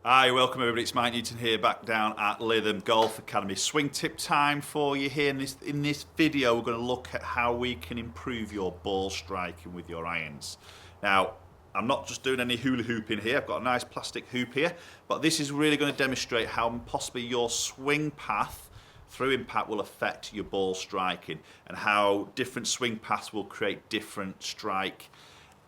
Hi, welcome everybody. It's Mike Newton here, back down at Lytham Golf Academy. Swing tip time for you here. In this video, we're going to look at how we can improve your ball striking with your irons. Now, I'm not just doing any hula hooping here. I've got a nice plastic hoop here, but this is really going to demonstrate how possibly your swing path through impact will affect your ball striking, and how different swing paths will create different strike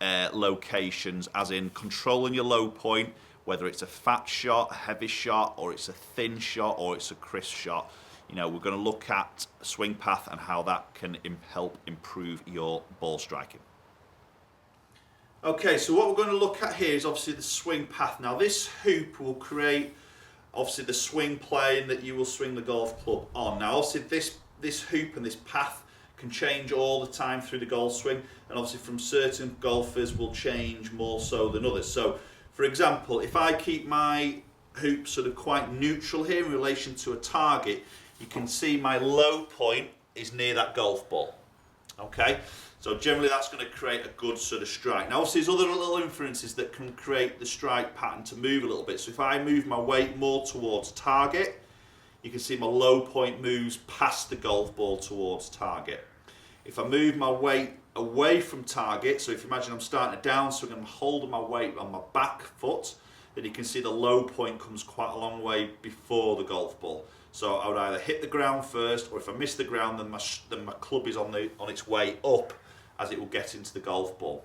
locations, as in controlling your low point, whether it's a fat shot, a heavy shot, or it's a thin shot, or it's a crisp shot. You know, we're going to look at swing path and how that can help improve your ball striking. Okay, so what we're going to look at here is obviously the swing path. Now this hoop will create obviously the swing plane that you will swing the golf club on. Now obviously this hoop and this path can change all the time through the golf swing, and obviously from certain golfers will change more so than others. So for example, if I keep my hoop sort of quite neutral here in relation to a target, you can see my low point is near that golf ball. Okay, so generally that's going to create a good sort of strike. Now obviously there's other little influences that can create the strike pattern to move a little bit. So if I move my weight more towards target, you can see my low point moves past the golf ball towards target. If I move my weight away from target, so if you imagine I'm starting a downswing and I'm holding my weight on my back foot, then you can see the low point comes quite a long way before the golf ball. So I would either hit the ground first, or if I miss the ground, then my club is on its way up as it will get into the golf ball.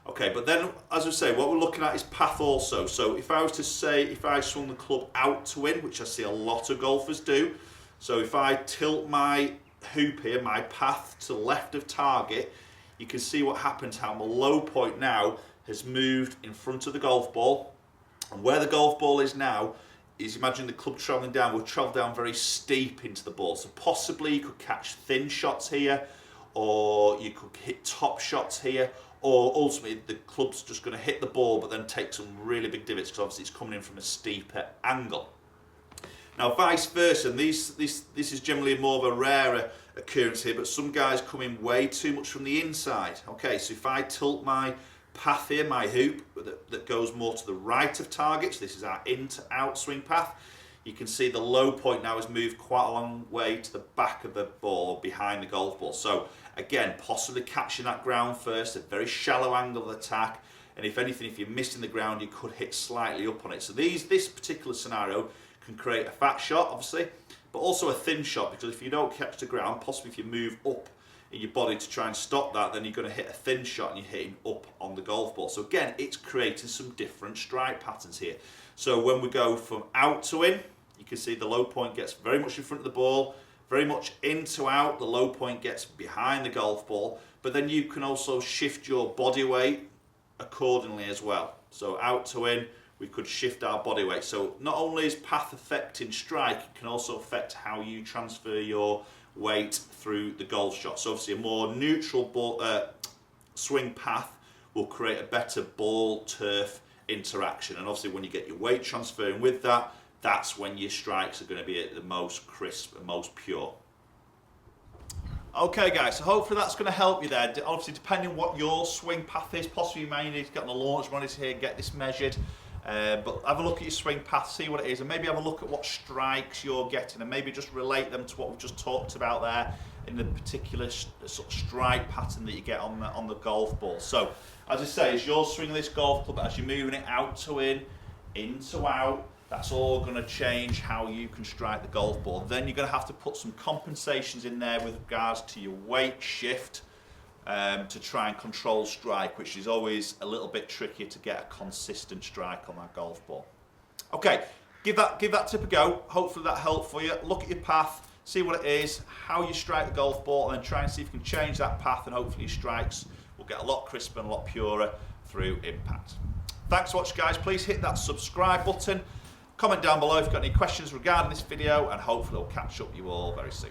Okay, but then as I say, what we're looking at is path also. So if I was to say, if I swung the club out to win, which I see a lot of golfers do, so if I tilt my hoop here, my path to the left of target, you can see what happens, how my low point now has moved in front of the golf ball. And where the golf ball is now is, imagine the club travelling down, will travel down very steep into the ball. So possibly you could catch thin shots here, or you could hit top shots here, or ultimately the club's just going to hit the ball but then take some really big divots, because obviously it's coming in from a steeper angle. Now vice versa, and this is generally more of a rarer occurrence here, but some guys come in way too much from the inside. Okay, so if I tilt my path here, my hoop, that goes more to the right of target, so this is our in to out swing path, you can see the low point now has moved quite a long way to the back of the ball, behind the golf ball. So again, possibly catching that ground first, a very shallow angle of attack, and if anything, if you're missing the ground, you could hit slightly up on it. So this particular scenario can create a fat shot, obviously, but also a thin shot, because if you don't catch the ground, possibly if you move up in your body to try and stop that, then you're going to hit a thin shot and you're hitting up on the golf ball. So again, it's creating some different strike patterns here. So when we go from out to in, you can see the low point gets very much in front of the ball, very much in to out, the low point gets behind the golf ball, but then you can also shift your body weight accordingly as well. So out to in, we could shift our body weight. So not only is path affecting strike, it can also affect how you transfer your weight through the golf shot. So obviously a more neutral ball, swing path will create a better ball turf interaction, and obviously when you get your weight transferring with that, that's when your strikes are going to be at the most crisp and most pure. Okay guys, so hopefully that's going to help you there. Obviously depending what your swing path is, possibly you may need to get on the launch monitor here and get this measured. But have a look at your swing path, see what it is, and maybe have a look at what strikes you're getting, and maybe just relate them to what we've just talked about there in the particular sort of strike pattern that you get on the golf ball. So as I say, as you're swinging this golf club, as you're moving it out to in to out, that's all going to change how you can strike the golf ball. Then you're going to have to put some compensations in there with regards to your weight shift, to try and control strike, which is always a little bit trickier to get a consistent strike on that golf ball. Okay, give that tip a go. Hopefully that helped for you. Look at your path, see what it is, how you strike the golf ball, and then try and see if you can change that path, and hopefully your strikes will get a lot crisper and a lot purer through impact. Thanks for watching guys. Please hit that subscribe button. Comment down below if you've got any questions regarding this video, and hopefully I'll catch up with you all very soon.